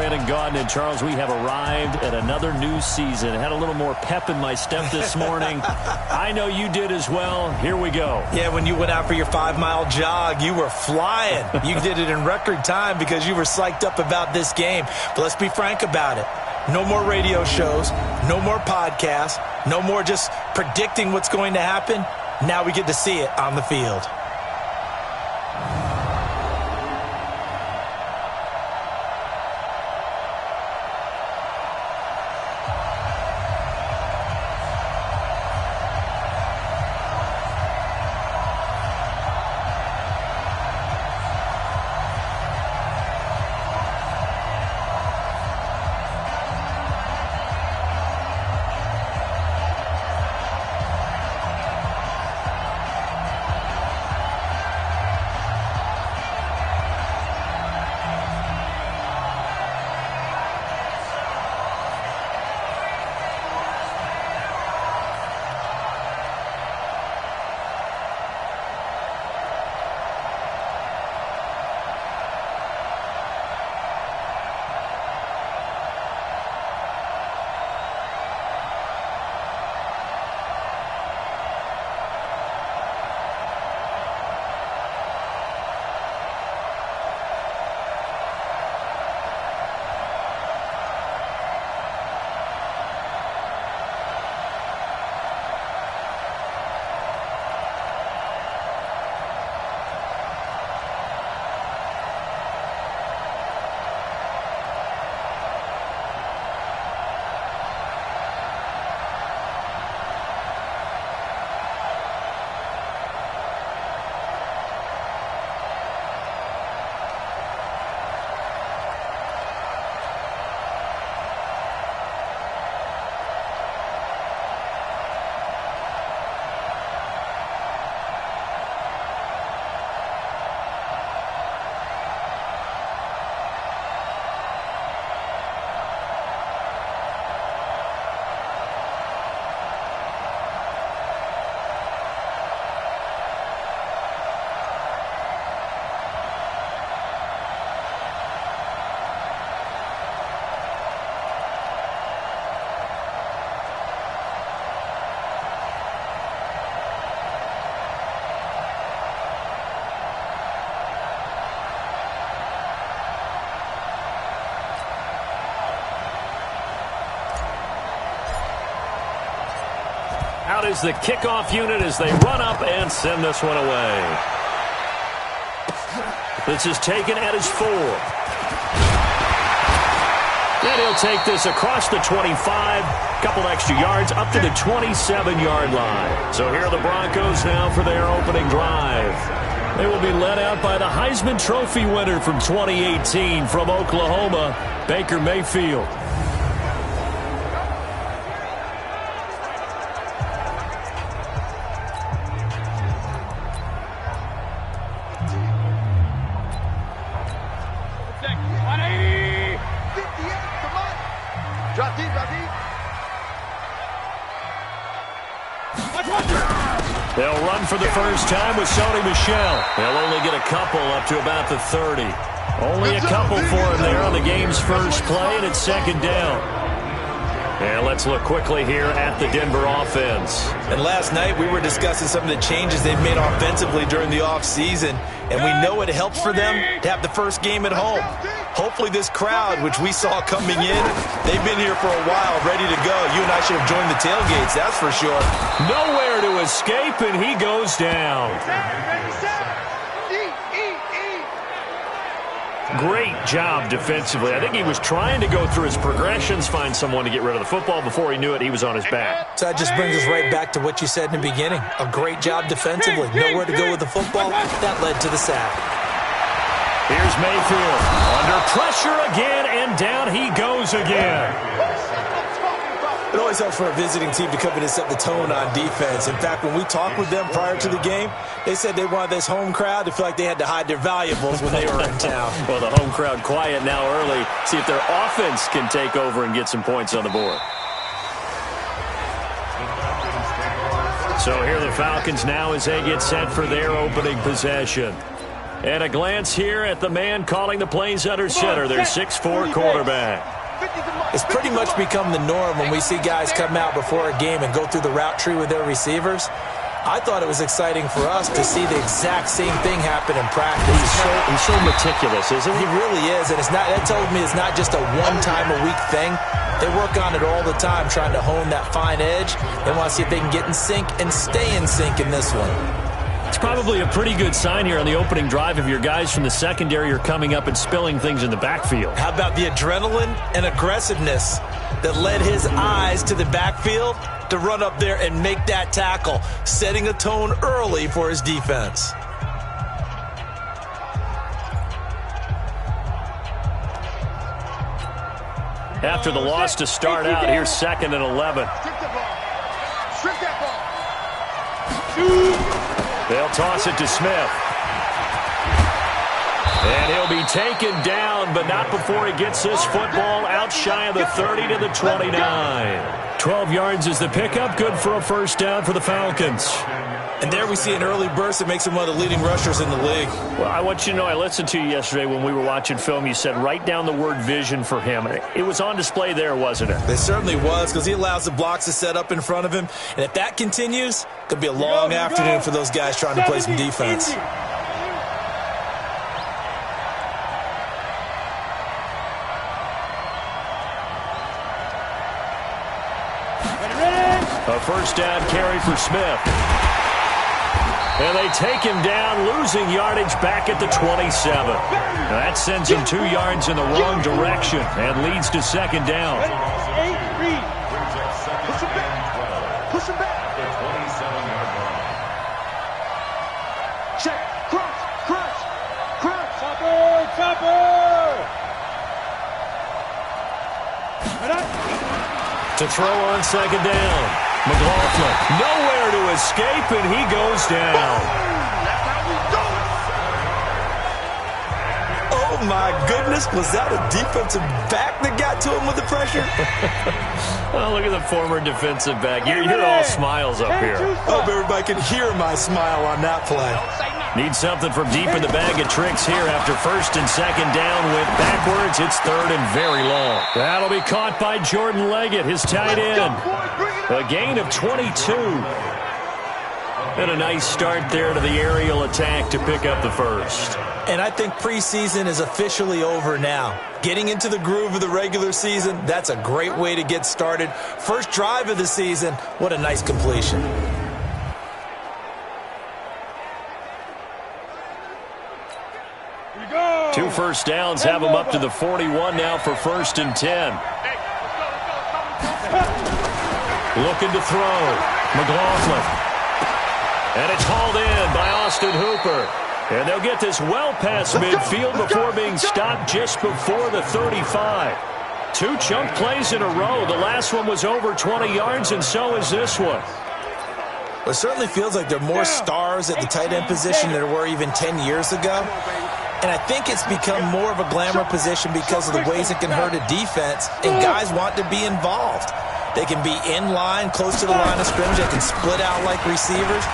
Brandon Gaudin. And Charles, we have arrived at another new season. Had a little more pep in my step this morning. I know you did as well. Here we go. Yeah, when you went out for your 5-mile jog, you were flying. You did it in record time because you were psyched up about this game. But let's be frank about it. No more radio shows, no more podcasts, no more just predicting what's going to happen. Now we get to see it on the field. Out is the kickoff unit as they run up and send this one away. This is taken at his 4. And he'll take this across the 25. Couple extra yards up to the 27-yard line. So here are the Broncos now for their opening drive. They will be led out by the Heisman Trophy winner from 2018 from Oklahoma, Baker Mayfield. They'll run for the first time with Sony Michel. They'll only get a couple up to about the 30. Only a couple for him there on the game's first play, and it's second down. And let's look quickly here at the Denver offense. And last night we were discussing some of the changes they've made offensively during the offseason, and we know it helps for them to have the first game at home. Hopefully this crowd, which we saw coming in, they've been here for a while, ready to go. You and I should have joined the tailgates, that's for sure. Nowhere to escape, and he goes down. Great job defensively. I think he was trying to go through his progressions, find someone to get rid of the football. Before he knew it, he was on his back. So that just brings us right back to what you said in the beginning. A great job defensively. Nowhere to go with the football. That led to the sack. Here's Mayfield. Under pressure again, and down he goes again. It always helps for a visiting team to come in and set the tone on defense. In fact, when we talked with them prior to the game, they said they wanted this home crowd to feel like they had to hide their valuables when they were in town. Well, the home crowd quiet now early. See if their offense can take over and get some points on the board. So here are the Falcons now as they get set for their opening possession. And a glance here at the man calling the plays under center, their 6'4" quarterback. It's pretty much become the norm when we see guys come out before a game and go through the route tree with their receivers. I thought it was exciting for us to see the exact same thing happen in practice. He's so meticulous, isn't he? He really is, and that tells me it's not just a one-time-a-week thing. They work on it all the time, trying to hone that fine edge. They want to see if they can get in sync and stay in sync in this one. It's probably a pretty good sign here on the opening drive if your guys from the secondary are coming up and spilling things in the backfield. How about the adrenaline and aggressiveness that led his eyes to the backfield to run up there and make that tackle, setting a tone early for his defense. After the loss to start out, here's 2nd and 11. They'll toss it to Smith. And he'll be taken down, but not before he gets this football out shy of the 30 to the 29. 12 yards is the pickup, good for a first down for the Falcons. And there we see an early burst that makes him one of the leading rushers in the league. Well, I want you to know, I listened to you yesterday when we were watching film. You said write down the word vision for him. It was on display there, wasn't it? It certainly was, because he allows the blocks to set up in front of him. And if that continues, it could be a long afternoon for those guys trying to play some defense. A first down carry for Smith. And they take him down, losing yardage back at the 27. Now that sends him 2 yards in the wrong direction and leads to 2nd down. Push him back. The 27-yard line. Check. Crunch. Chopper. To throw on 2nd down. McLaughlin, nowhere to escape, and he goes down. That's how we do it. Oh, my goodness. Was that a defensive back that got to him with the pressure? Well, look at the former defensive back. You're all smiles up here. Hope everybody can hear my smile on that play. Need something from deep in the bag of tricks here after 1st and 2nd down. Went backwards. It's 3rd and very long. That'll be caught by Jordan Leggett, his tight end. A gain of 22. And a nice start there to the aerial attack to pick up the first. And I think preseason is officially over now. Getting into the groove of the regular season, that's a great way to get started. First drive of the season, what a nice completion. Two first downs have him up to the 41 now for 1st and 10. Looking to throw. McLaughlin. And it's hauled in by Austin Hooper. And they'll get this well past midfield before being stopped just before the 35. 2 chunk plays in a row. The last one was over 20 yards, and so is this one. Well, it certainly feels like there are more stars at the tight end position than there were even 10 years ago. And I think it's become more of a glamour position because of the ways it can hurt a defense, and guys want to be involved. They can be in line, close to the line of scrimmage. They can split out like receivers.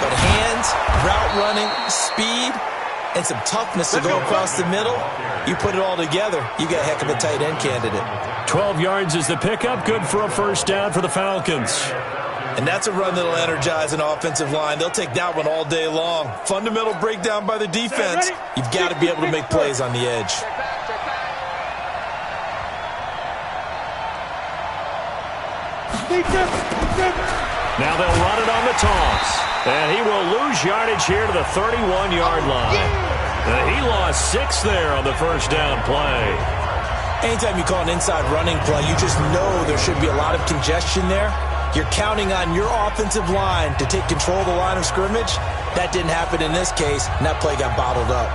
But hands, route running, speed, and some toughness to go across the middle, you put it all together, you got a heck of a tight end candidate. 12 yards is the pickup, good for a first down for the Falcons. And that's a run that'll energize an offensive line. They'll take that one all day long. Fundamental breakdown by the defense. You've got to be able to make plays on the edge. Now they'll run it on the toss. And he will lose yardage here to the 31-yard line. He lost 6 there on the first down play. Anytime you call an inside running play, you just know there should be a lot of congestion there. You're counting on your offensive line to take control of the line of scrimmage. That didn't happen in this case, and that play got bottled up.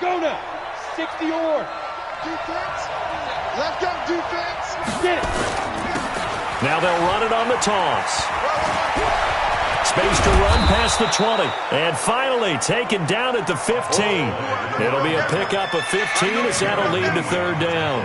Go now. 60 or. Defense. Left up defense. Get it. Now they'll run it on the toss. Space to run past the 20. And finally taken down at the 15. It'll be a pickup of 15 as that'll lead to third down.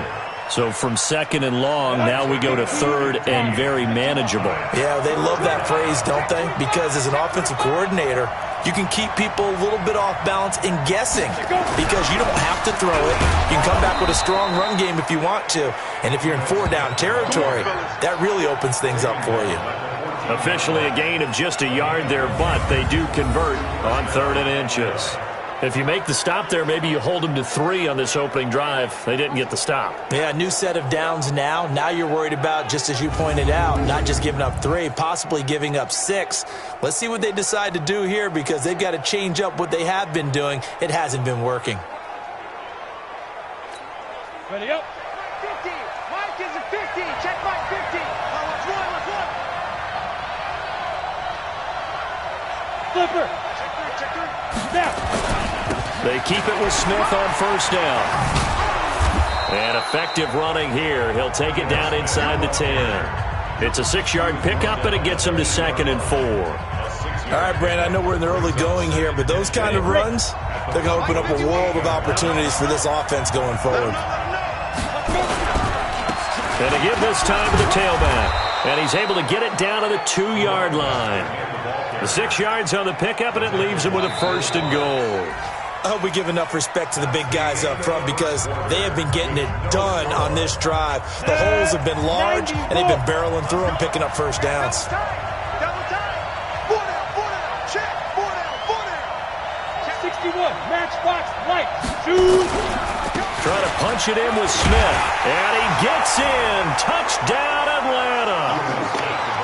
So from second and long, now we go to third and very manageable. Yeah, they love that phrase, don't they? Because as an offensive coordinator, you can keep people a little bit off balance and guessing because you don't have to throw it. You can come back with a strong run game if you want to. And if you're in four-down territory, that really opens things up for you. Officially a gain of just a yard there, but they do convert on 3rd and inches. If you make the stop there, maybe you hold them to 3 on this opening drive. They didn't get the stop. Yeah, new set of downs now. Now you're worried about, just as you pointed out, not just giving up 3, possibly giving up 6. Let's see what they decide to do here because they've got to change up what they have been doing. It hasn't been working. Ready up. 50. Mike is a 50. Check Mike 50. Let's run. Flipper. Check 3. Snap. They keep it with Smith on first down. And effective running here. He'll take it down inside the 10. It's a 6-yard pickup, and it gets him to 2nd and 4. All right, Brandon, I know we're in the early going here, but those kind of runs, they're going to open up a world of opportunities for this offense going forward. And to give this time to the tailback. And he's able to get it down to the 2-yard line. The 6 yards on the pickup, and it leaves him with a 1st and goal. I hope we give enough respect to the big guys up front because they have been getting it done on this drive. The holes have been large, and they've been barreling through them, picking up first downs. Double time. 4 down. Check. 4 down. 61. Matchbox light. Shoot. Trying to punch it in with Smith. And he gets in. Touchdown, Atlanta.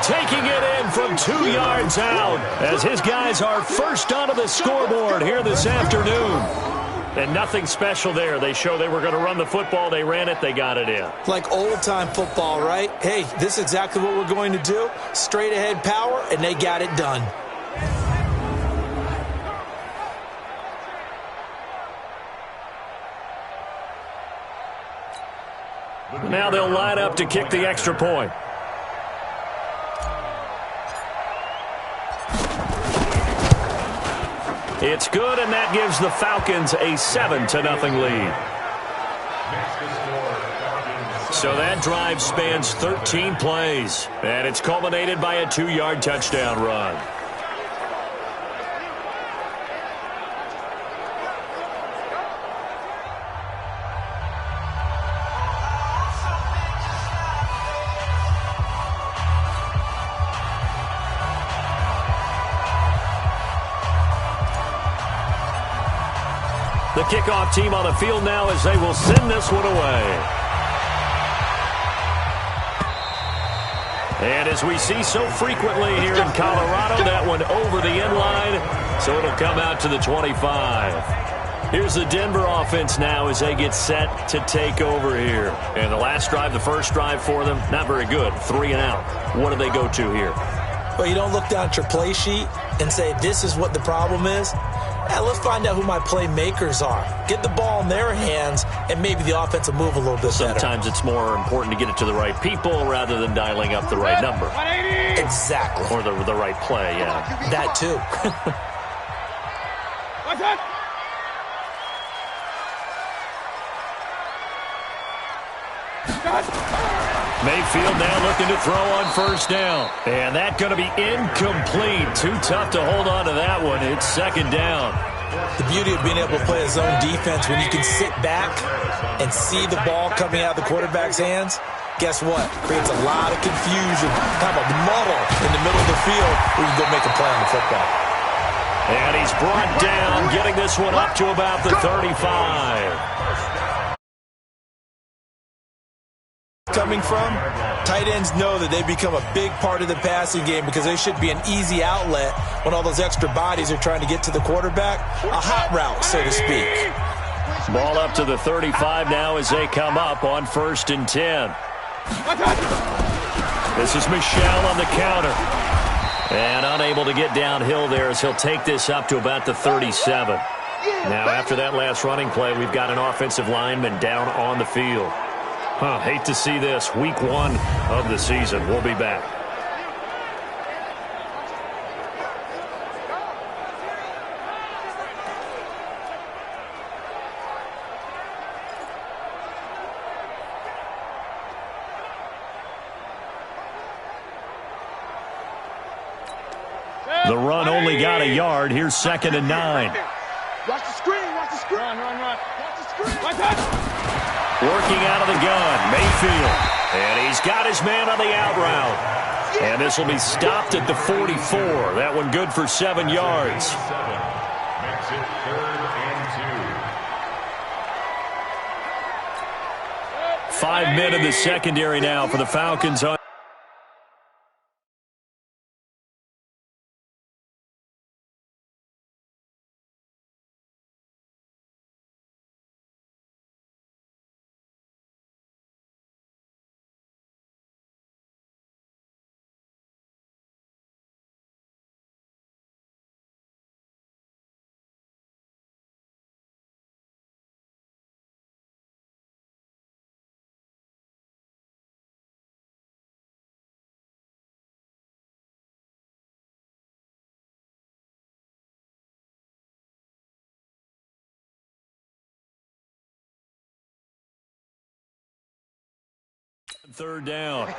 Taking it in from 2 yards out as his guys are first onto the scoreboard here this afternoon. And nothing special there. They show they were going to run the football. They ran it. They got it in. Like old-time football, right? Hey, this is exactly what we're going to do. Straight-ahead power, and they got it done. Now they'll line up to kick the extra point. It's good, and that gives the Falcons a 7-0 lead. So that drive spans 13 plays, and it's culminated by a 2-yard touchdown run. The kickoff team on the field now as they will send this one away. And as we see so frequently here in Colorado, that one over the end line, so it'll come out to the 25. Here's the Denver offense now as they get set to take over here. And the last drive, the first drive for them, not very good. 3 and out. What do they go to here? Well, you don't look down at your play sheet and say, this is what the problem is. Yeah, let's find out who my playmakers are. Get the ball in their hands, and maybe the offense will move a little bit better. Sometimes it's more important to get it to the right people rather than dialing up the right number. Exactly. Or the right play, yeah. That too. What's that? Mayfield now looking to throw on first down. And that going to be incomplete. Too tough to hold on to that one. It's 2nd down. The beauty of being able to play a zone defense when you can sit back and see the ball coming out of the quarterback's hands, guess what? Creates a lot of confusion. Have a muddle in the middle of the field where you can go make a play on the football. And he's brought down, getting this one up to about the 35. Coming from, tight ends know that they become a big part of the passing game because they should be an easy outlet when all those extra bodies are trying to get to the quarterback. A hot route, so to speak. Ball up to the 35 now as they come up on 1st and 10. This is Michelle on the counter. And unable to get downhill there as he'll take this up to about the 37. Now, after that last running play, we've got an offensive lineman down on the field. Hate to see this. Week 1 of the season. We'll be back. The run only got a yard. Here's 2nd and 9. Watch the screen. Watch the screen. Run. Watch the screen. Working out of the gun, Mayfield. And he's got his man on the out route. And this will be stopped at the 44. That one good for 7 yards. Makes it 3rd and 2. 5 men in the secondary now for the Falcons. Third down.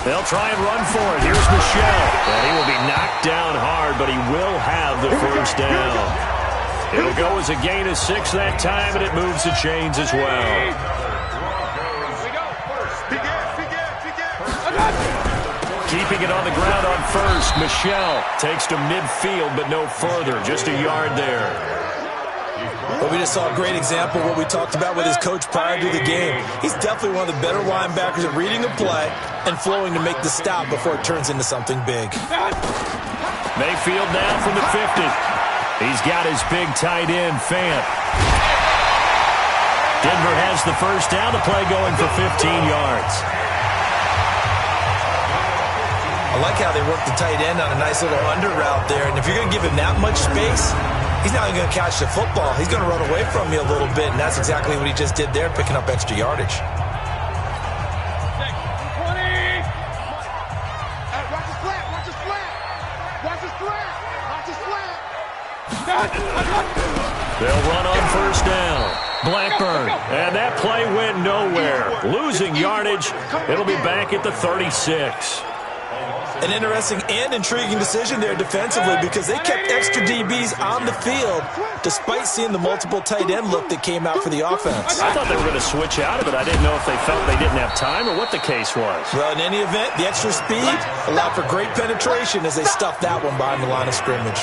They'll try and run for it. Here's Michelle. And he will be knocked down hard, but he will have the first down. It'll go as a gain of 6 that time, and it moves the chains as well. Keeping it on the ground on first. Michelle takes to midfield, but no further. Just a yard there. But we just saw a great example of what we talked about with his coach prior to the game. He's definitely one of the better linebackers at reading a play and flowing to make the stop before it turns into something big. Mayfield now from the 50. He's got his big tight end, Fant. Denver has the first down. The play going for 15 yards. I like how they work the tight end on a nice little under route there. And if you're going to give him that much space, he's not even going to catch the football. He's going to run away from you a little bit, and that's exactly what he just did there, picking up extra yardage. 20. Watch his flat. Watch his flat. Watch his flat. Watch his flat. They'll run on first down. Blackburn, and that play went nowhere. Losing yardage. It'll be back at the 36. An interesting and intriguing decision there defensively because they kept extra DBs on the field despite seeing the multiple tight end look that came out for the offense. I thought they were going to switch out of it. I didn't know if they felt they didn't have time or what the case was. Well, in any event, the extra speed allowed for great penetration as they stuffed that one behind the line of scrimmage.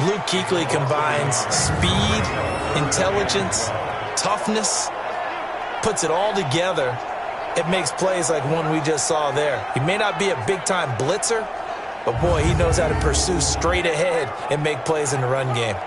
Luke Kuechly combines speed, intelligence, toughness, puts it all together. It makes plays like one we just saw there. He may not be a big-time blitzer, but boy, he knows how to pursue straight ahead and make plays in the run game.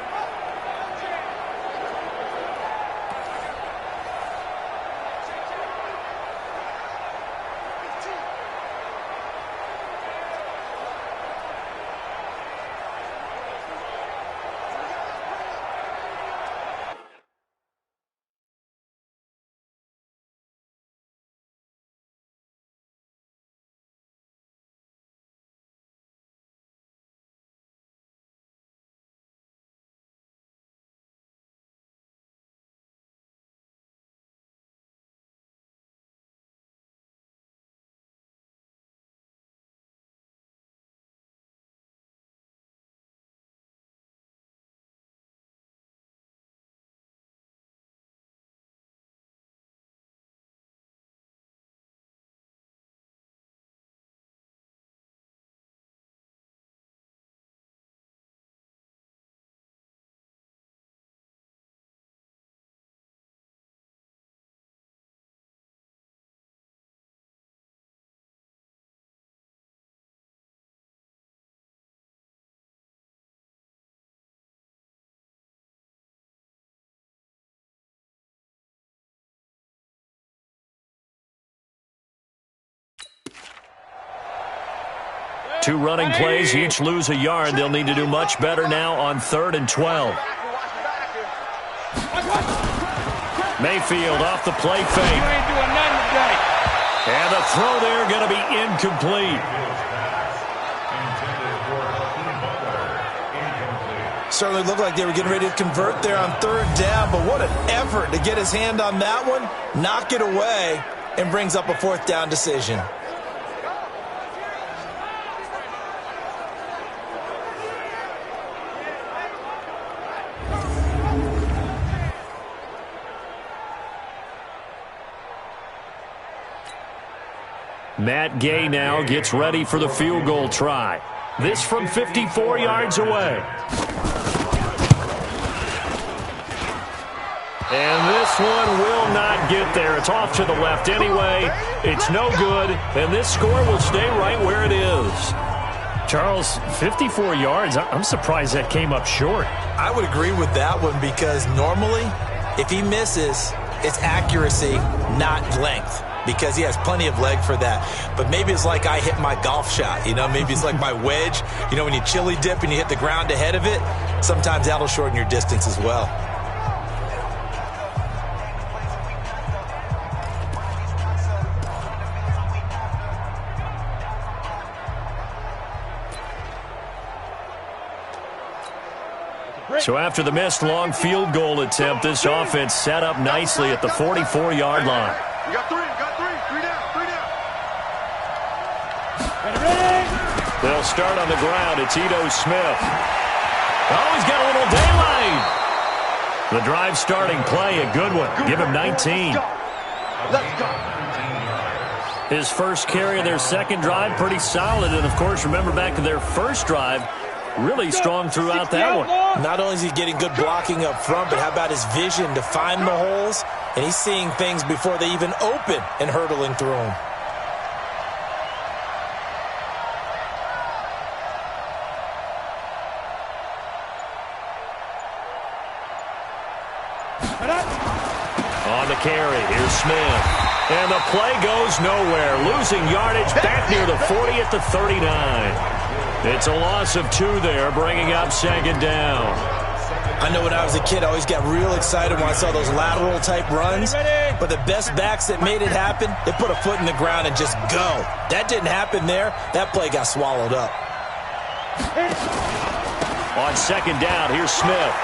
2 running plays, each lose a yard. They'll need to do much better now on 3rd and 12. Mayfield off the play fake. You ain't doing nothing today. And the throw there going to be incomplete. Certainly looked like they were getting ready to convert there on 3rd down, but what an effort to get his hand on that one, knock it away, and brings up a 4th down decision. Matt Gay now gets ready for the field goal try. This from 54 yards away. And this one will not get there. It's off to the left anyway. It's no good, and this score will stay right where it is. Charles, 54 yards, I'm surprised that came up short. I would agree with that one because normally, if he misses, it's accuracy, not length, because he has plenty of leg for that. But maybe it's like I hit my golf shot, maybe it's like my wedge. When you chili dip and you hit the ground ahead of it, sometimes that'll shorten your distance as well. So after the missed long field goal attempt, this offense set up nicely at the 44-yard line. You got three down. They'll start on the ground. It's Ito Smith. Oh, he's got a little daylight. The drive starting play, a good one. Give him 19. Let's go. His first carry of their second drive, pretty solid. And, of course, remember back to their first drive, really strong throughout that one. Not only is he getting good blocking up front, but how about his vision to find the holes? And he's seeing things before they even open and hurdling through them. On the carry, here's Smith. And the play goes nowhere. Losing yardage back near the 40 at the 39. It's a loss of 2 there, bringing up 2nd down. I know when I was a kid, I always got real excited when I saw those lateral-type runs. But the best backs that made it happen, they put a foot in the ground and just go. That didn't happen there. That play got swallowed up. On 2nd down, here's Smith.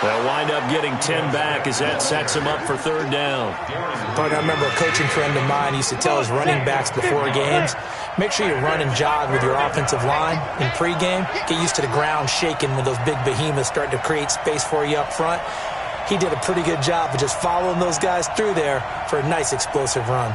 They'll wind up getting 10 back as that sets him up for 3rd down. But I remember a coaching friend of mine used to tell his running backs before games, make sure you run and jog with your offensive line in pregame. Get used to the ground shaking when those big behemoths start to create space for you up front. He did a pretty good job of just following those guys through there for a nice explosive run.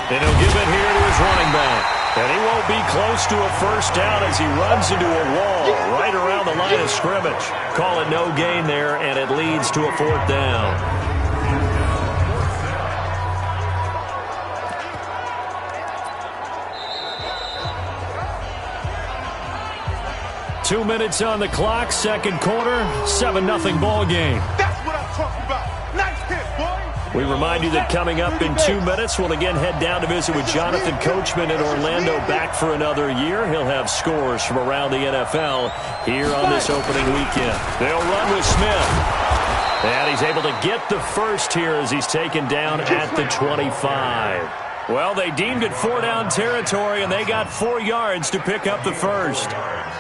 And he'll give it here to his running back. And he won't be close to a first down as he runs into a wall right around the line of scrimmage. Call it no gain there, and it leads to a 4th down. Two minutes on the clock, second quarter, 7-0 ball game. That's what I'm talking about. Nice hit, boy. We remind you that coming up in 2 minutes, we'll again head down to visit with Jonathan Coachman in Orlando, back for another year. He'll have scores from around the NFL here on this opening weekend. They'll run with Smith. And he's able to get the first here as he's taken down at the 25. Well, they deemed it 4-down territory, and they got 4 yards to pick up the first.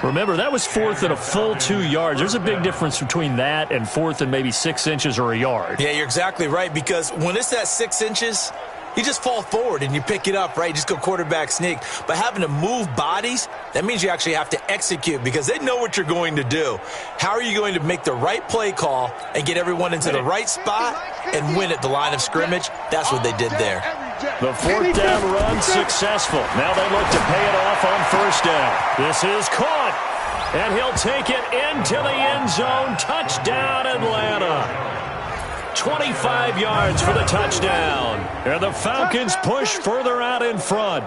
Remember, that was 4th and a full 2 yards. There's a big difference between that and 4th and maybe 6 inches or a yard. Yeah, you're exactly right, because when it's that 6 inches, you just fall forward and you pick it up, right? You just go quarterback sneak. But having to move bodies, that means you actually have to execute because they know what you're going to do. How are you going to make the right play call and get everyone into the right spot and win at the line of scrimmage? That's what they did there. The 4th down run successful. Now they look to pay it off on 1st down. This is caught. And he'll take it into the end zone. Touchdown, Atlanta. 25 yards for the touchdown. And the Falcons push further out in front.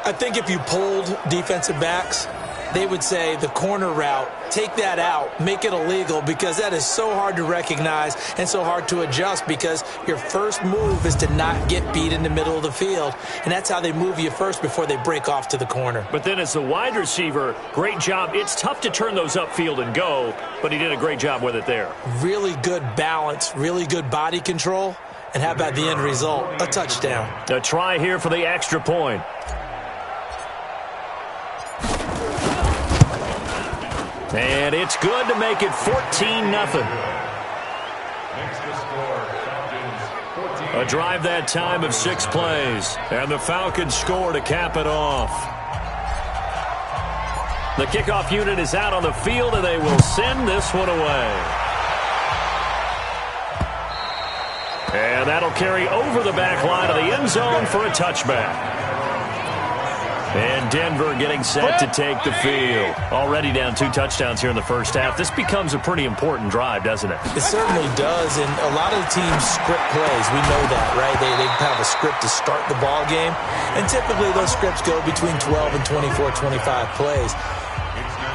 I think if you pulled defensive backs, they would say the corner route, take that out, make it illegal, because that is so hard to recognize and so hard to adjust, because your first move is to not get beat in the middle of the field, and that's how they move you first before they break off to the corner. But then as the wide receiver, great job. It's tough to turn those upfield and go, but he did a great job with it there. Really good balance, really good body control, and how about the end result? A touchdown. A try here for the extra point. And it's good to make it 14-0. A drive that time of 6 plays. And the Falcons score to cap it off. The kickoff unit is out on the field, and they will send this one away. And that'll carry over the back line of the end zone for a touchback. And Denver getting set to take the field. Already down 2 touchdowns here in the first half. This becomes a pretty important drive, doesn't it? It certainly does, and a lot of the teams script plays. We know that, right? They have a script to start the ball game, and typically those scripts go between 12 and 24, 25 plays.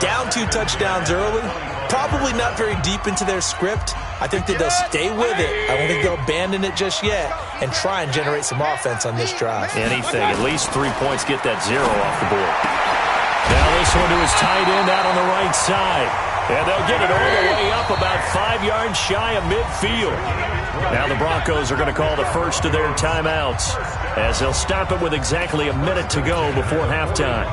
Down 2 touchdowns early, probably not very deep into their script. I think that they'll stay with it. I don't think they'll abandon it just yet and try and generate some offense on this drive. Anything. At least 3 points, get that 0 off the board. Now this one to his tight end out on the right side. And they'll get it all the way up about 5 yards shy of midfield. Now the Broncos are going to call the first of their timeouts as they'll stop it with exactly a minute to go before halftime.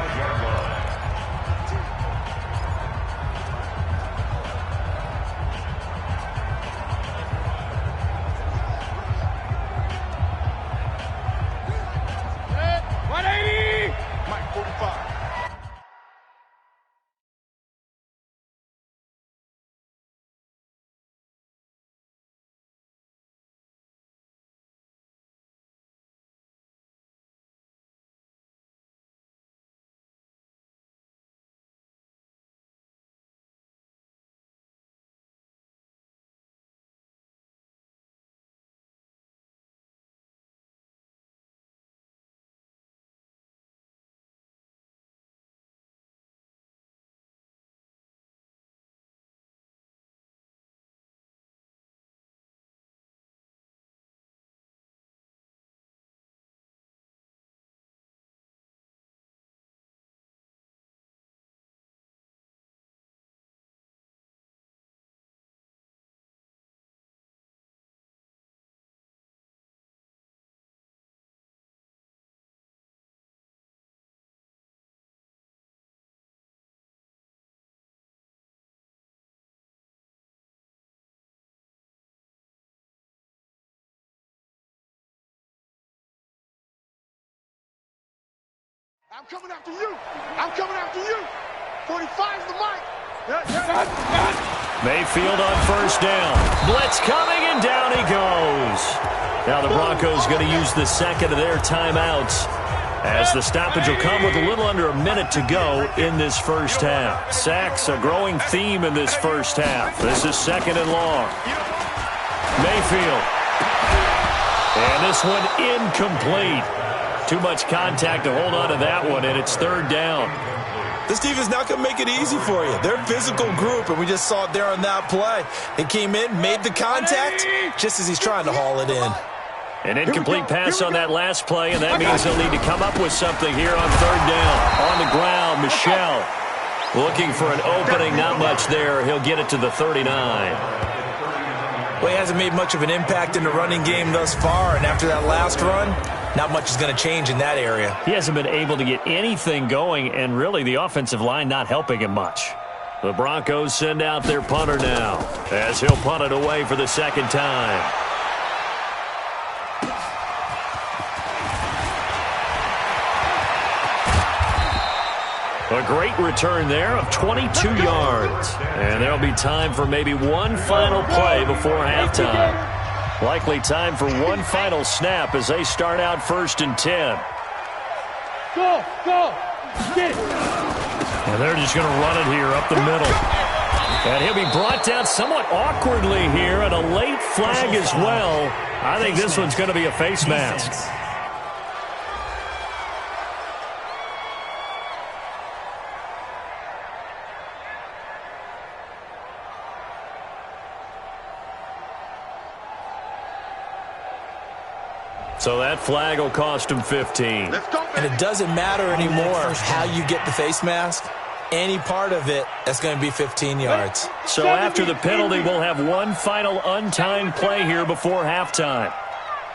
I'm coming after you. I'm coming after you. 45's the mic. Mayfield on first down. Blitz coming, and down he goes. Now the Broncos going to use the second of their timeouts as the stoppage will come with a little under a minute to go in this first half. Sacks, a growing theme in this first half. This is 2nd and long. Mayfield. And this one incomplete. Too much contact to hold on to that one, and it's 3rd down. This defense not going to make it easy for you. They're a physical group, and we just saw it there on that play. They came in, made the contact, just as he's trying to haul it in. An incomplete pass on that last play, and that means they'll need to come up with something here on 3rd down. On the ground, Michel looking for an opening. Not much there. He'll get it to the 39. Well, he hasn't made much of an impact in the running game thus far, and after that last run, not much is going to change in that area. He hasn't been able to get anything going, and really the offensive line not helping him much. The Broncos send out their punter now as he'll punt it away for the 2nd time. A great return there of 22 yards. And there'll be time for maybe one final play before halftime. Likely time for one final snap as they start out 1st and 10. Go, go, get it. And they're just going to run it here up the middle. And he'll be brought down somewhat awkwardly here, and a late flag as well. I think this one's going to be a face mask. So that flag will cost him 15. And it doesn't matter anymore how you get the face mask. Any part of it, that's going to be 15 yards. So after the penalty, we'll have one final untimed play here before halftime.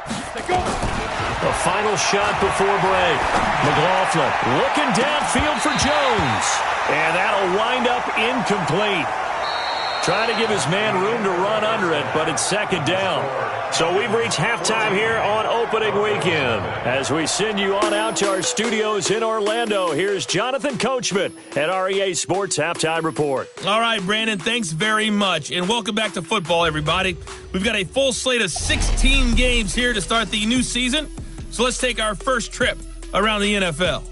The final shot before break. McLaughlin looking downfield for Jones. And that'll wind up incomplete. Trying to give his man room to run under it, but it's second down. So we've reached halftime here on opening weekend. As we send you on out to our studios in Orlando, here's Jonathan Coachman at REA Sports Halftime Report. All right, Brandon, thanks very much. And welcome back to football, everybody. We've got a full slate of 16 games here to start the new season. So let's take our first trip around the NFL.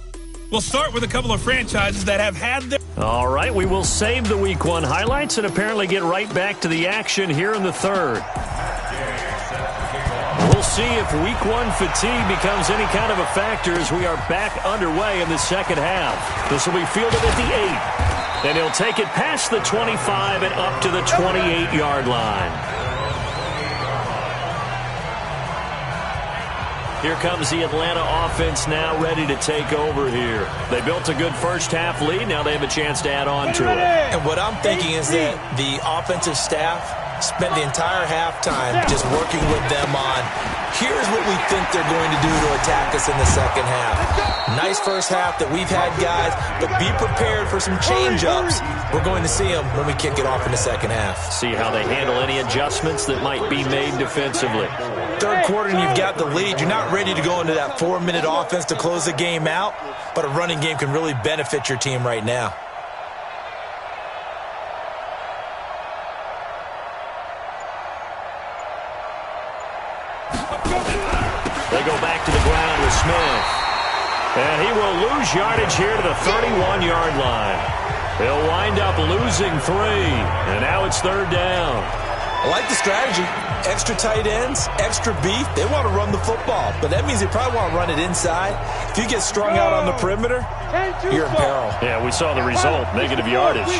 We'll start with a couple of franchises that have had their... All right, we will save the Week 1 highlights and apparently get right back to the action here in the third. We'll see if Week 1 fatigue becomes any kind of a factor as we are back underway in the second half. This will be fielded at the 8. And he'll take it past the 25 and up to the 28-yard line. Here comes the Atlanta offense now ready to take over here. They built a good first-half lead. Now they have a chance to add on to it. And what I'm thinking is that the offensive staff spent the entire halftime just working with them on, here's what we think they're going to do to attack us in the second half. Nice first half that we've had, guys, but be prepared for some change-ups. We're going to see them when we kick it off in the second half. See how they handle any adjustments that might be made defensively. Third quarter and you've got the lead. You're not ready to go into that 4-minute offense to close the game out, but a running game can really benefit your team right now. They go back to the ground with Smith. And he will lose yardage here to the 31-yard line. They'll wind up losing 3. And now it's third down. I like the strategy. Extra tight ends, extra beef. They want to run the football, but that means they probably want to run it inside. If you get strung out on the perimeter, you're in peril. Yeah, we saw the result, negative yardage.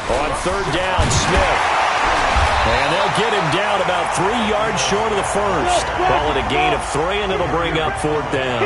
On third down, Smith. And they'll get him down about 3 yards short of the first. Call it a gain of 3, and it'll bring up fourth down.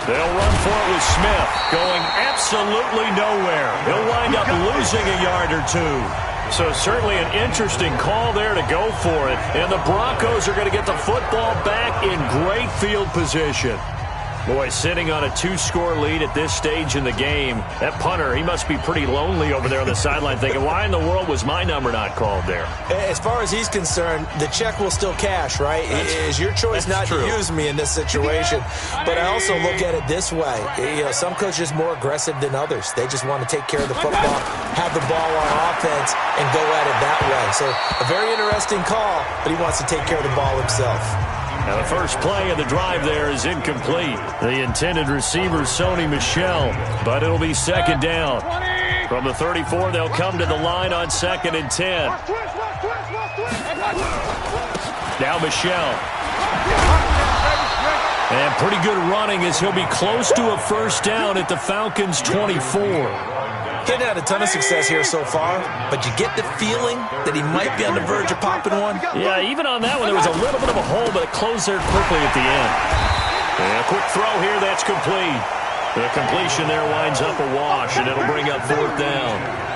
They'll run for it with Smith, going absolutely nowhere. He'll wind up losing a yard or 2. So certainly an interesting call there to go for it. And the Broncos are going to get the football back in great field position. Boy, sitting on a 2-score lead at this stage in the game, that punter, he must be pretty lonely over there on the sideline thinking, why in the world was my number not called there? As far as he's concerned, the check will still cash, right? It is your choice not to use me in this situation. But I also look at it this way. You know, some coaches are more aggressive than others. They just want to take care of the football, have the ball on offense, and go at it that way. So a very interesting call, but he wants to take care of the ball himself. Now the first play of the drive there is incomplete. The intended receiver, Sony Michel, but it'll be second down. From the 34, they'll come to the line on 2nd and 10. Now Michel. And pretty good running as he'll be close to a first down at the Falcons' 24. He's had a ton of success here so far, but you get the feeling that he might be on the verge of popping one. Yeah, even on that one, there was a little bit of a hole, but it closed there quickly at the end. And a quick throw here, that's complete. The completion there winds up a wash, and it'll bring up fourth down.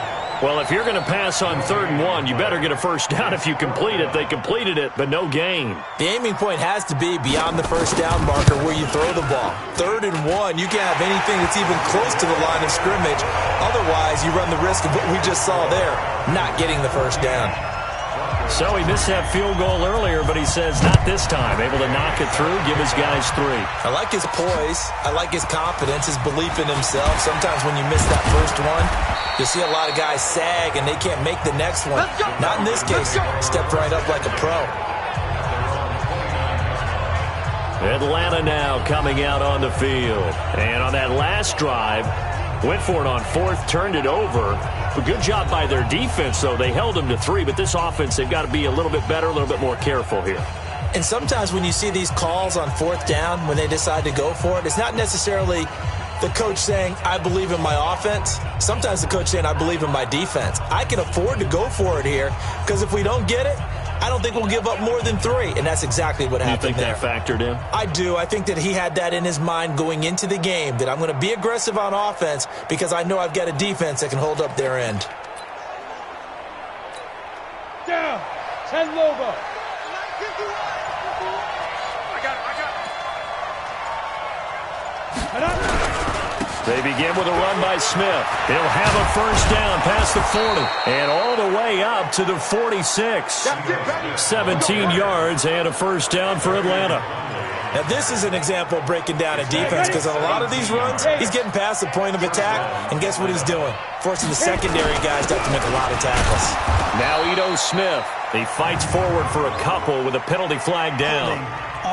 Well, if you're going to pass on 3rd and 1, you better get a first down if you complete it. They completed it, but no gain. The aiming point has to be beyond the first down marker where you throw the ball. 3rd and 1, you can't have anything that's even close to the line of scrimmage. Otherwise, you run the risk of what we just saw there, not getting the first down. So he missed that field goal earlier, but he says not this time. Able to knock it through, give his guys 3. I like his poise. I like his confidence, his belief in himself. Sometimes when you miss that first one, you'll see a lot of guys sag and they can't make the next one. Not in this case. Stepped right up like a pro. Atlanta now coming out on the field. And on that last drive, went for it on 4th, turned it over. A good job by their defense, though. They held them to 3, but this offense, they've got to be a little bit better, a little bit more careful here. And sometimes when you see these calls on fourth down, when they decide to go for it, it's not necessarily the coach saying, I believe in my offense. Sometimes the coach saying, I believe in my defense. I can afford to go for it here because if we don't get it, I don't think we'll give up more than 3. And that's exactly what happened there. You think that factored in? I do. I think that he had that in his mind going into the game, that I'm going to be aggressive on offense because I know I've got a defense that can hold up their end. Down. 10 Lobo. They begin with a run by Smith. He'll have a first down past the 40 and all the way up to the 46. 17 yards and a first down for Atlanta. Now, this is an example of breaking down a defense because on a lot of these runs, he's getting past the point of attack, and guess what he's doing? Forcing the secondary guys to have to make a lot of tackles. Now Ito Smith. He fights forward for a couple with a penalty flag down.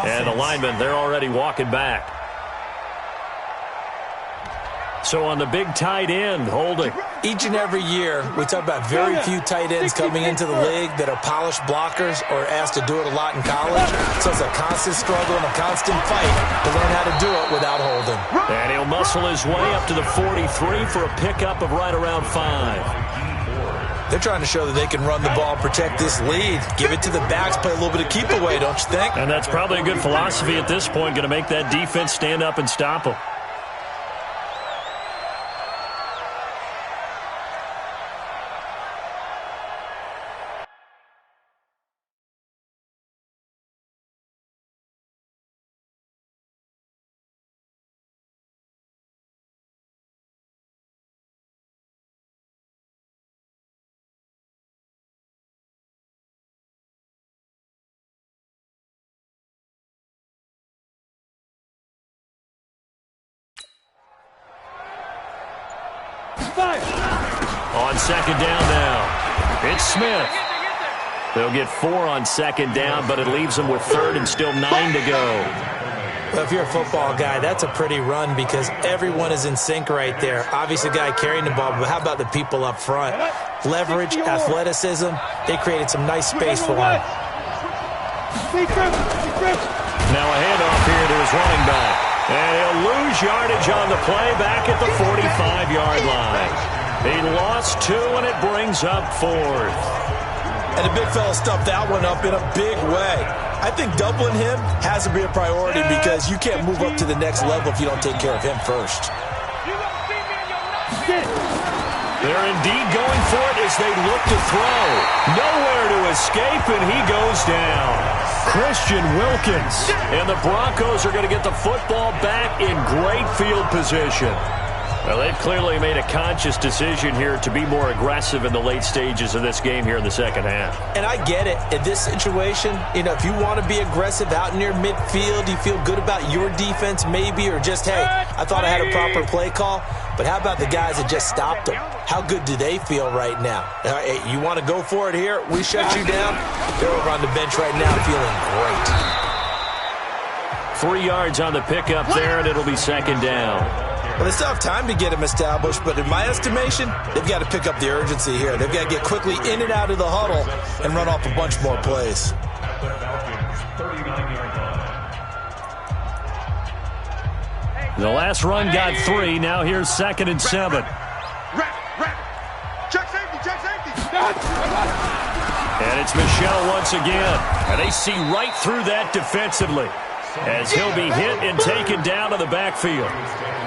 And the linemen, they're already walking back. So on the big tight end, holding. Each and every year, we talk about very few tight ends coming into the league that are polished blockers or asked to do it a lot in college. So it's a constant struggle and a constant fight to learn how to do it without holding. And he'll muscle his way up to the 43 for a pickup of right around 5. They're trying to show that they can run the ball, protect this lead, give it to the backs, play a little bit of keep away, don't you think? And that's probably a good philosophy at this point, going to make that defense stand up and stop them. On second down now, it's Smith. They'll get 4 on second down, but it leaves them with third and still 9 to go. Well, if you're a football guy, that's a pretty run because everyone is in sync right there. Obviously, the guy carrying the ball, but how about the people up front? Leverage, athleticism, they created some nice space for him. Now a handoff here to his running back. And he'll lose yardage on the play back at the 45-yard line. He lost 2, and it brings up 4th. And the big fella stuffed that one up in a big way. I think doubling him has to be a priority because you can't move up to the next level if you don't take care of him first. They're indeed going for it as they look to throw. Nowhere to escape, and he goes down. Christian Wilkins. And the Broncos are going to get the football back in great field position. Well, they've clearly made a conscious decision here to be more aggressive in the late stages of this game here in the second half. And I get it. In this situation, you know, if you want to be aggressive out near midfield, you feel good about your defense maybe, or just, hey, I thought I had a proper play call. But how about the guys that just stopped them? How good do they feel right now? You want to go for it here? We shut you down? They're over on the bench right now feeling great. 3 yards on the pickup there, and it'll be second down. Well, they still have time to get him established, but in my estimation, they've got to pick up the urgency here. They've got to get quickly in and out of the huddle and run off a bunch more plays. The last run got 3. Now here's 2nd and 7. Check safety. And it's Michel once again. And they see right through that defensively as he'll be hit and taken down to the backfield.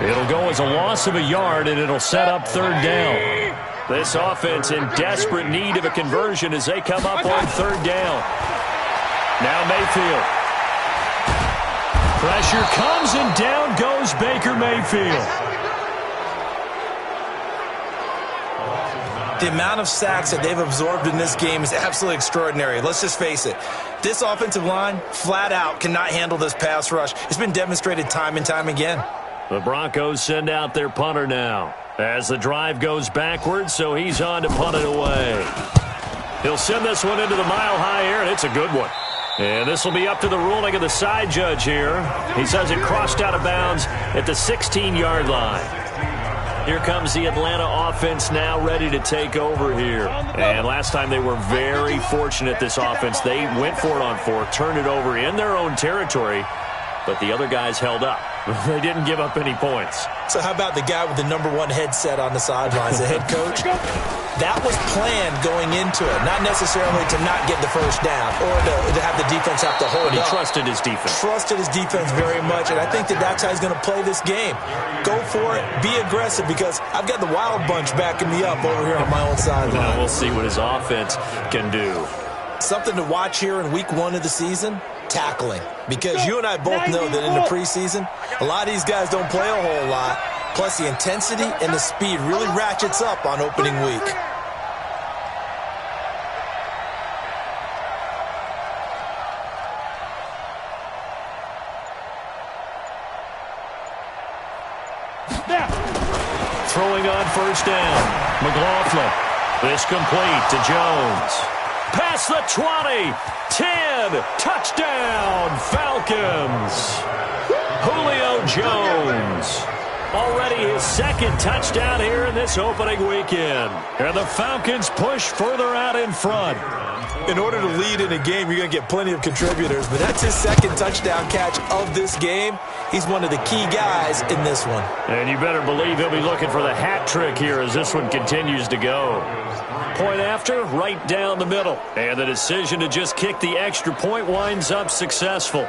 It'll go as a loss of a yard, and it'll set up 3rd down. This offense in desperate need of a conversion as they come up on 3rd down. Now Mayfield. Pressure comes, and down goes Baker Mayfield. The amount of sacks that they've absorbed in this game is absolutely extraordinary. Let's just face it. This offensive line, flat out, cannot handle this pass rush. It's been demonstrated time and time again. The Broncos send out their punter now as the drive goes backwards, so he's on to punt it away. He'll send this one into the mile-high air, and it's a good one. And this will be up to the ruling of the side judge here. He says it crossed out of bounds at the 16-yard line. Here comes the Atlanta offense now ready to take over here. And last time they were very fortunate, this offense. They went for it on 4, turned it over in their own territory, but the other guys held up. They didn't give up any points. So how about the guy with the #1 headset on the sidelines, the head coach? That was planned going into it, not necessarily to not get the first down or to have the defense have to hold But he up. trusted his defense. Trusted his defense very much, and I think that's how he's going to play this game. Go for it. Be aggressive, because I've got the wild bunch backing me up over here on my own sideline. We'll see what his offense can do. Something to watch here in week 1 of the season, tackling. Because you and I both know that in the preseason, a lot of these guys don't play a whole lot. Plus, the intensity and the speed really ratchets up on opening week. Throwing on first down. McLaughlin. This complete to Jones. Past the 20. 10. Touchdown, Falcons. Julio Jones. Already his second touchdown here in this opening weekend. And the Falcons push further out in front. In order to lead in a game, you're going to get plenty of contributors, but that's his second touchdown catch of this game. He's one of the key guys in this one. And you better believe he'll be looking for the hat trick here as this one continues to go. Point after, right down the middle. And the decision to just kick the extra point winds up successful.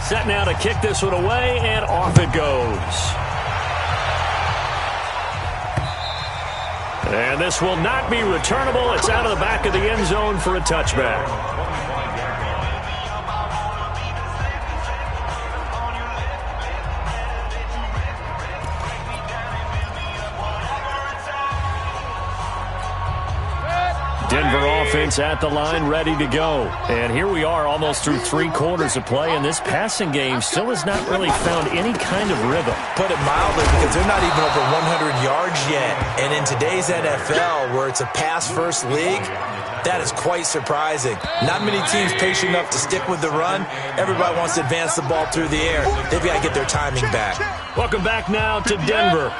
Set now to kick this one away, and off it goes. And this will not be returnable. It's out of the back of the end zone for a touchback. Denver offense at the line, ready to go. And here we are almost through 3 quarters of play, and this passing game still has not really found any kind of rhythm. Put it mildly, because they're not even over 100 yards yet. And in today's NFL, where it's a pass-first league, that is quite surprising. Not many teams patient enough to stick with the run. Everybody wants to advance the ball through the air. They've got to get their timing back. Welcome back now to Denver.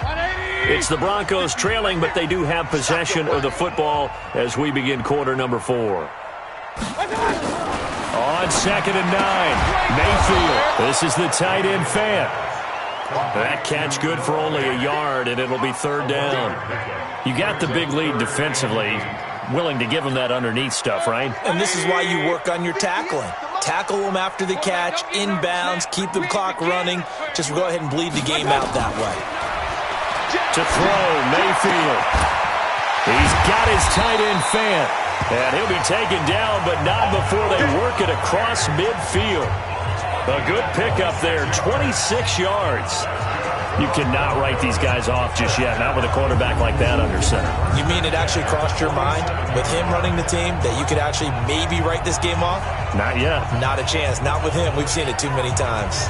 It's the Broncos trailing, but they do have possession of the football as we begin quarter number 4. On 2nd and 9, Mayfield. This is the tight end fan. That catch good for only a yard, and it'll be 3rd down. You got the big lead defensively. Willing to give them that underneath stuff, right? And this is why you work on your tackling. Tackle them after the catch, inbounds, keep the clock running. Just go ahead and bleed the game out that way. To throw, Mayfield. He's got his tight end fan. And he'll be taken down, but not before they work it across midfield. A good pickup there, 26 yards. You cannot write these guys off just yet, not with a quarterback like that under center. You mean it actually crossed your mind with him running the team that you could actually maybe write this game off? Not yet. Not a chance. Not with him. We've seen it too many times.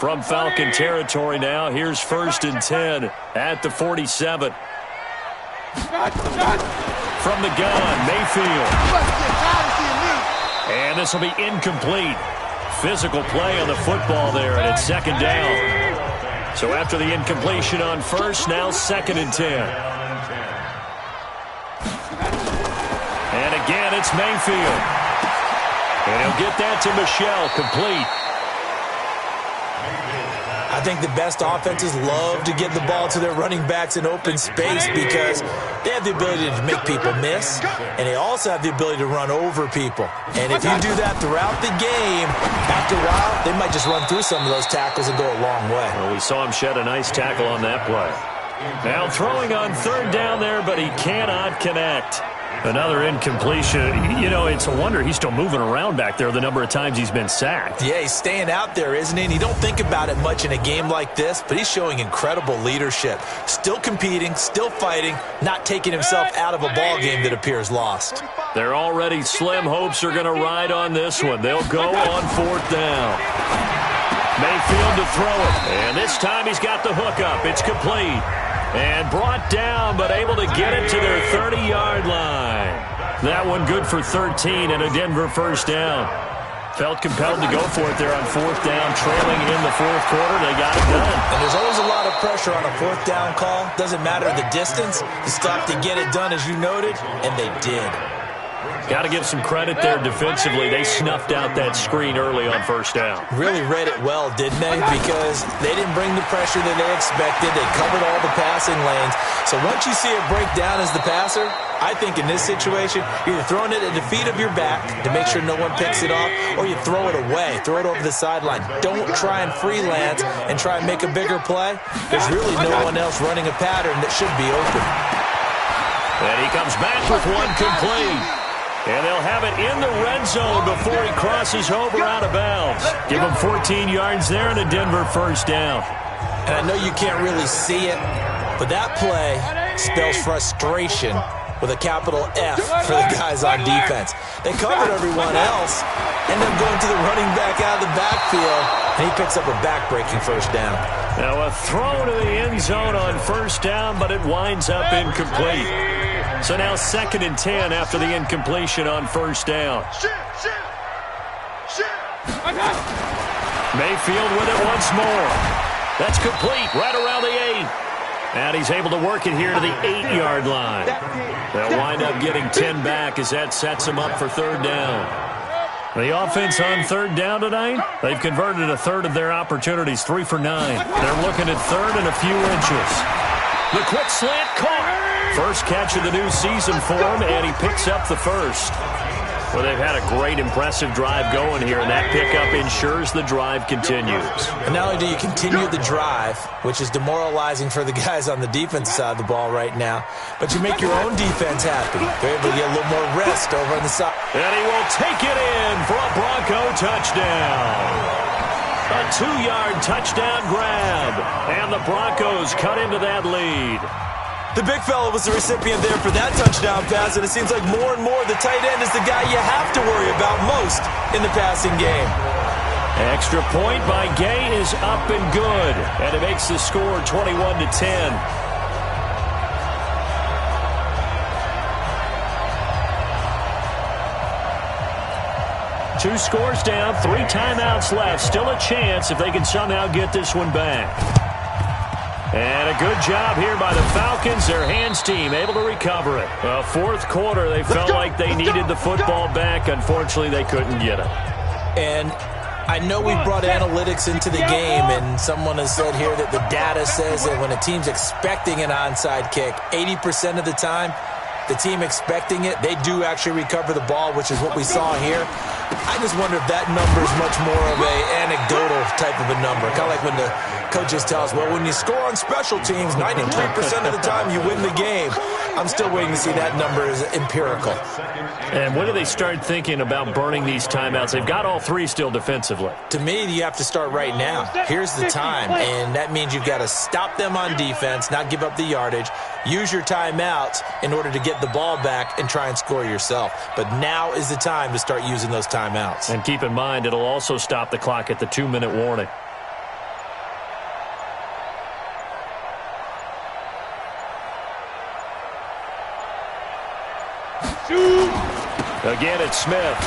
From Falcon territory now, here's 1st and 10 at the 47. From the gun, Mayfield. And this will be incomplete. Physical play on the football there, and it's 2nd down. So after the incompletion on 1st, now 2nd and 10. And again, it's Mayfield. And he'll get that to Michel, complete. I think the best offenses love to get the ball to their running backs in open space because they have the ability to make people miss, and they also have the ability to run over people. And if you do that throughout the game, after a while, they might just run through some of those tackles and go a long way. Well, we saw him shed a nice tackle on that play. Now throwing on 3rd down there, but he cannot connect. Another incompletion. You know, it's a wonder he's still moving around back there the number of times he's been sacked. Yeah, he's staying out there, isn't he? And you don't think about it much in a game like this, but he's showing incredible leadership. Still competing, still fighting, not taking himself out of a ball game that appears lost. They're already slim hopes are going to ride on this one. They'll go on 4th down. Mayfield to throw it. And this time he's got the hook up. It's complete. And brought down, but able to get it to their 30-yard line. That one good for 13 and a Denver 1st down. Felt compelled to go for it there on 4th down, trailing in the 4th quarter. They got it done. And there's always a lot of pressure on a 4th down call. Doesn't matter the distance. You still have to get it done, as you noted, and they did. Got to give some credit there defensively. They snuffed out that screen early on 1st down. Really read it well, didn't they? Because they didn't bring the pressure that they expected. They covered all the passing lanes. So once you see it break down as the passer, I think in this situation, you're either throwing it at the feet of your back to make sure no one picks it off, or you throw it away, throw it over the sideline. Don't try and freelance and try and make a bigger play. There's really no one else running a pattern that should be open. And he comes back with one complete. And they'll have it in the red zone before he crosses over out of bounds. Give him 14 yards there and a Denver 1st down. And I know you can't really see it, but that play spells frustration with a capital F for the guys on defense. They covered everyone else, end up going to the running back out of the backfield, and he picks up a back-breaking 1st down. Now a throw to the end zone on 1st down, but it winds up incomplete. So now 2nd and 10 after the incompletion on 1st down. Mayfield with it once more. That's complete right around the 8. And he's able to work it here to the 8-yard line. They'll wind up getting 10 back as that sets them up for 3rd down. The offense on 3rd down tonight, they've converted a third of their opportunities, 3 for 9. They're looking at 3rd and a few inches. The quick slant caught. First catch of the new season for him, and he picks up the 1st. Well, they've had a great, impressive drive going here, and that pickup ensures the drive continues. And not only do you continue the drive, which is demoralizing for the guys on the defense side of the ball right now, but you make your own defense happy. They're able to get a little more rest over on the side. And he will take it in for a Bronco touchdown. A 2-yard touchdown grab, and the Broncos cut into that lead. The big fella was the recipient there for that touchdown pass, and it seems like more and more the tight end is the guy you have to worry about most in the passing game. Extra point by Gay is up and good, and it makes the score 21-10. Two scores down, 3 timeouts left. Still a chance if they can somehow get this one back. And a good job here by the Falcons, their hands team, able to recover it. Well, 4th quarter, they felt like they needed the football back. Unfortunately, they couldn't get it. And I know we brought analytics into the game, and someone has said here that the data says that when a team's expecting an onside kick, 80% of the time, the team expecting it, they do actually recover the ball, which is what we saw here. I just wonder if that number is much more of an anecdotal type of a number. Kind of like when the coaches tell us, well, when you score on special teams, 93% of the time you win the game. I'm still waiting to see that number as empirical. And when do they start thinking about burning these timeouts? They've got all 3 still defensively. To me, you have to start right now. Here's the time, and that means you've got to stop them on defense, not give up the yardage, use your timeouts in order to get the ball back and try and score yourself. But now is the time to start using those timeouts. And keep in mind, it'll also stop the clock at the 2-minute warning. Again, it's Smith.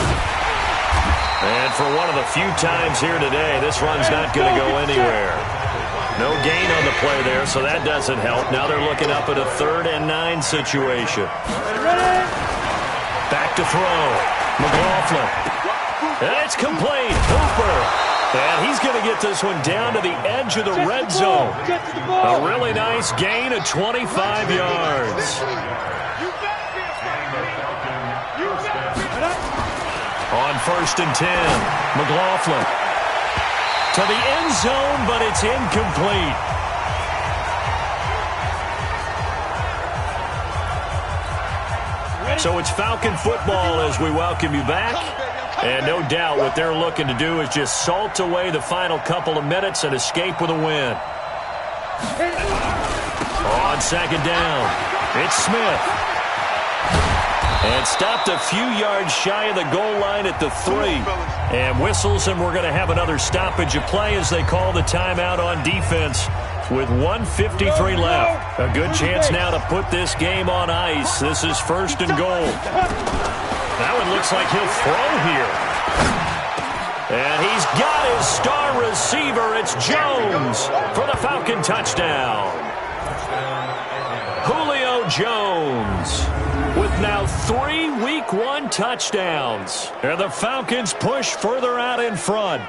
And for one of the few times here today, this run's not going to go anywhere. No gain on the play there, so that doesn't help. Now they're looking up at a 3rd and 9 situation. Back to throw. McLaughlin. And it's complete. Hooper. And he's going to get this one down to the edge of the red zone. A really nice gain of 25 yards. On 1st and 10, McLaughlin to the end zone, but it's incomplete. So it's Falcon football as we welcome you back. And no doubt what they're looking to do is just salt away the final couple of minutes and escape with a win. On 2nd down, it's Smith. And stopped a few yards shy of the goal line at the 3. And whistles, and we're going to have another stoppage of play as they call the timeout on defense with 1:53 left. A good chance now to put this game on ice. This is 1st and goal. Now it looks like he'll throw here. And he's got his star receiver. It's Jones for the Falcon touchdown. Julio Jones with now 3 Week 1 touchdowns. And the Falcons push further out in front.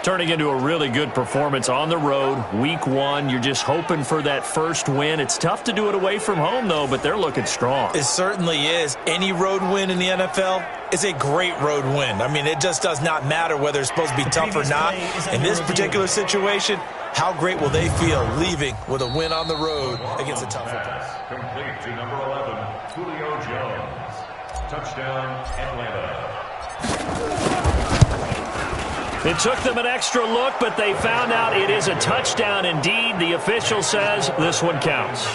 Turning into a really good performance on the road. Week 1, you're just hoping for that first win. It's tough to do it away from home, though, but they're looking strong. It certainly is. Any road win in the NFL is a great road win. I mean, it just does not matter whether it's supposed to be tough or not. In this particular situation, how great will they feel leaving with a win on the road against a tough opponent? Complete to number 11, Julio Jones. Touchdown, Atlanta. It took them an extra look, but they found out it is a touchdown indeed. The official says this one counts.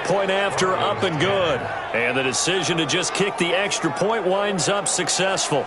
Point after, up and good. And the decision to just kick the extra point winds up successful.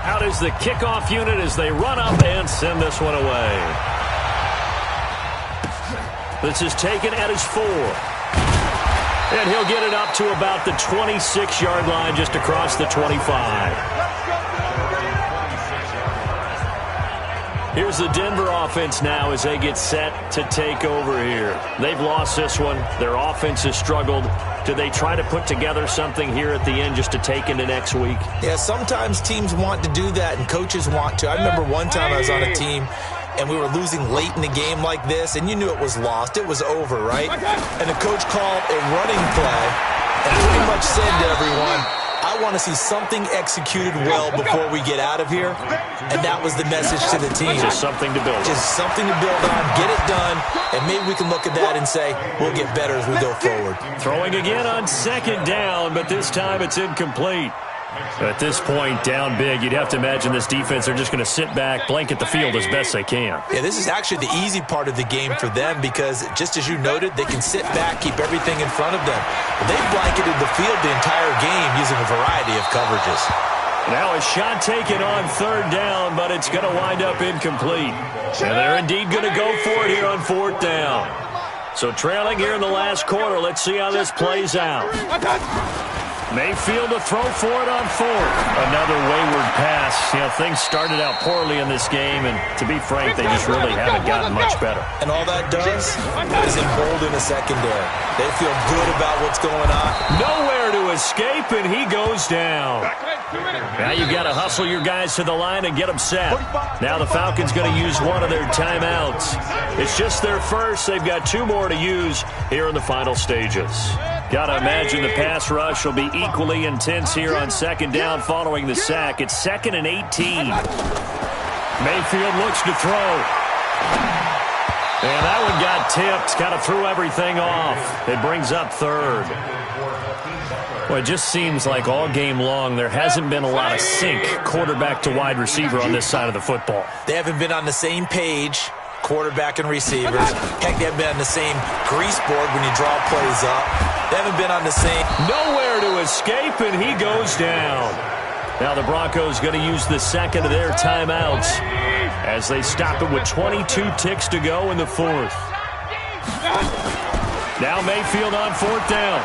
Out is the kickoff unit as they run up and send this one away. This is taken at his 4. And he'll get it up to about the 26-yard line just across the 25. Here's the Denver offense now as they get set to take over here. They've lost this one. Their offense has struggled. Do they try to put together something here at the end just to take into next week? Yeah, sometimes teams want to do that and coaches want to. I remember one time I was on a team and we were losing late in the game like this, and you knew it was lost. It was over, right? And the coach called a running play and pretty much said to everyone, I want to see something executed well before we get out of here. And that was the message to the team. Just something to build on. Just something to build on, get it done, and maybe we can look at that and say, we'll get better as we go forward. Throwing again on 2nd down, but this time it's incomplete. At this point, down big, you'd have to imagine this defense are just going to sit back, blanket the field as best they can. Yeah, this is actually the easy part of the game for them because, just as you noted, they can sit back, keep everything in front of them. They've blanketed the field the entire game using a variety of coverages. Now a shot taken on 3rd down, but it's going to wind up incomplete. And they're indeed going to go for it here on 4th down. So trailing here in the last quarter, let's see how this plays out. Mayfield to throw for it on 4th. Another wayward pass. You know, things started out poorly in this game, and to be frank, they just really haven't gotten much better. And all that does is embolden the secondary. They feel good about what's going on. Nowhere to escape, and he goes down. Now you've got to hustle your guys to the line and get them set. Now the Falcons going to use one of their timeouts. It's just their first. They've got 2 more to use here in the final stages. Got to imagine the pass rush will be equally intense here on 2nd down following the sack. It's 2nd and 18. Mayfield looks to throw. And that one got tipped, kind of threw everything off. It brings up third. Well, it just seems like all game long there hasn't been a lot of sync quarterback to wide receiver on this side of the football. They haven't been on the same page, quarterback and receivers. Heck, they haven't been on the same grease board when you draw plays up. They haven't been on the same. Nowhere to escape, and he goes down. Now the Broncos going to use the second of their timeouts as they stop it with 22 ticks to go in the fourth. Now Mayfield on fourth down.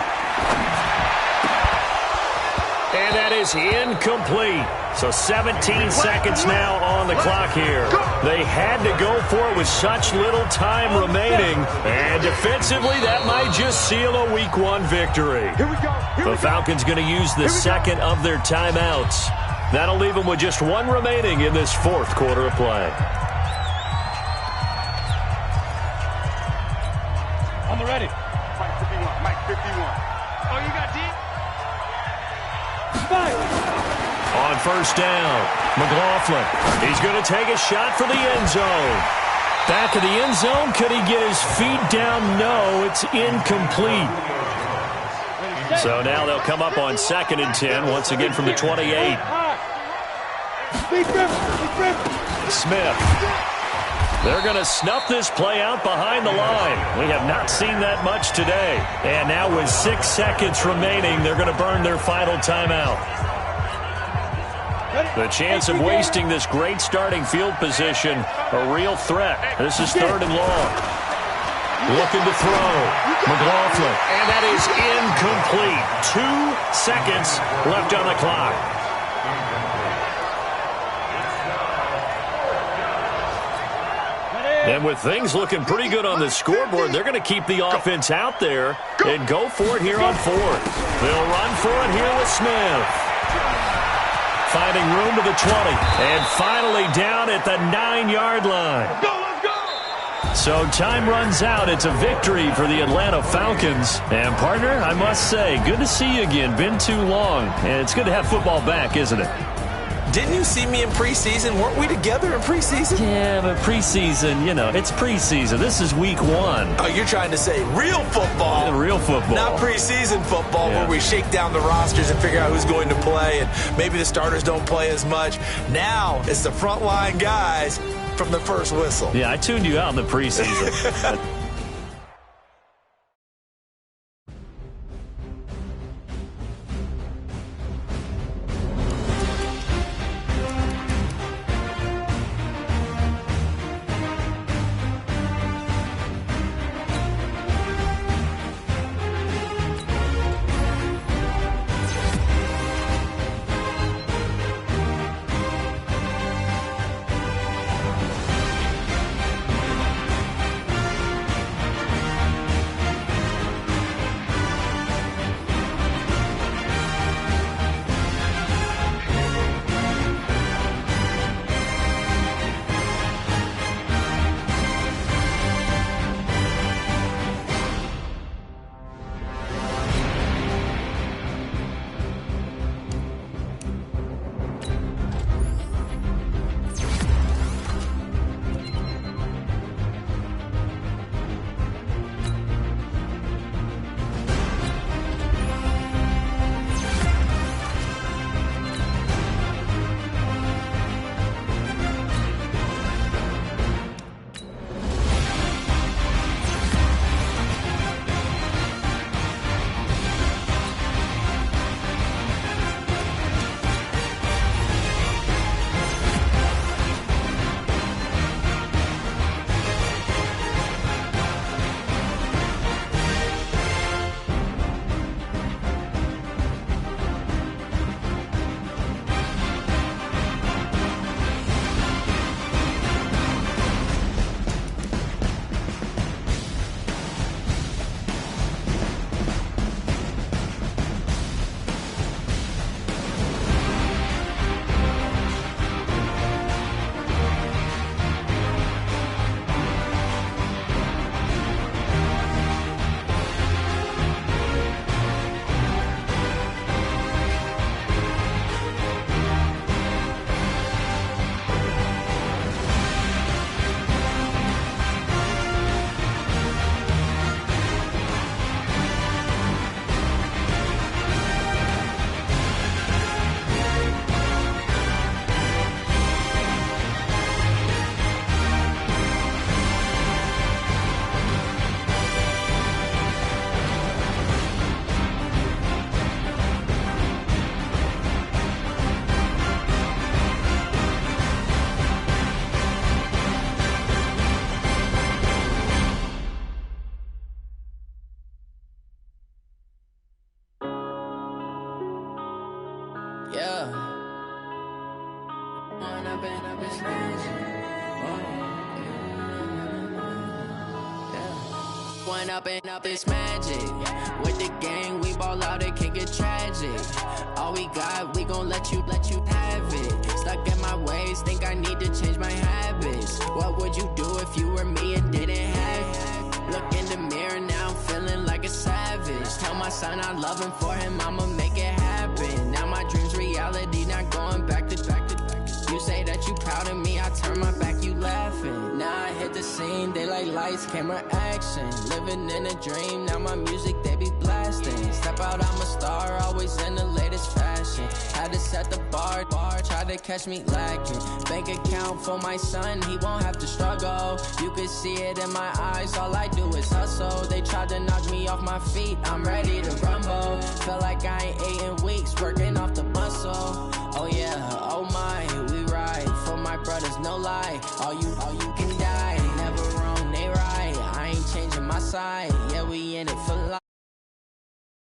And that is incomplete. So 17 seconds now on the clock here. They had to go for it with such little time remaining. And defensively, that might just seal a Week 1 victory. The Falcons going to use the second of their timeouts. That'll leave them with just one remaining in this fourth quarter of play. I'm ready. Mike 51. Mike 51. Oh, you got deep? On first down, McLaughlin. He's going to take a shot for the end zone. Back of the end zone. Could he get his feet down? No, it's incomplete. So now they'll come up on 2nd and 10, once again from the 28. Smith. They're going to snuff this play out behind the line. We have not seen that much today. And now with 6 seconds remaining, they're going to burn their final timeout. The chance of wasting this great starting field position, a real threat. This is 3rd and long. Looking to throw. McLaughlin. And that is incomplete. 2 seconds left on the clock. And with things looking pretty good on the scoreboard, they're going to keep the offense out there and go for it here on 4th. They'll run for it here with Smith. Finding room to the 20. And finally down at the 9-yard line. So time runs out. It's a victory for the Atlanta Falcons. And, partner, I must say, good to see you again. Been too long. And it's good to have football back, isn't it? Didn't you see me in preseason? Weren't we together in preseason? Yeah, but preseason, you know, it's preseason. This is Week 1. Oh, you're trying to say real football. Yeah, real football. Not preseason football where we shake down the rosters and figure out who's going to play, and maybe the starters don't play as much. Now it's the frontline guys from the first whistle. Yeah, I tuned you out in the preseason. Yeah. When I've been up this When up and up this magic. With the gang, we ball out, it can get tragic. All we got, we gon' let you have it. Stuck in my ways, think I need to change my habits. What would you do if you were me and didn't have it? Look in the mirror, now I'm feeling like a savage. Tell my son I love him, for him I'ma make it happen. Now my dream's reality, not going back to. You say that you proud of me, I turn my back, you laughing. Now I hit the scene, they like lights, camera, action. Living in a dream, now my music, they be blasting. Step out, I'm a star, always in the latest fashion. Had to set the bar, try to catch me lacking. Bank account for my son, he won't have to struggle. You can see it in my eyes, all I do is hustle. They tried to knock me off my feet, I'm ready to rumble. Feel like I ain't ate in weeks, working off the muscle. Oh yeah, oh my, we ride for my brothers, no lie. All you can die, never wrong, they right. I ain't changing my side, yeah, we in it for life.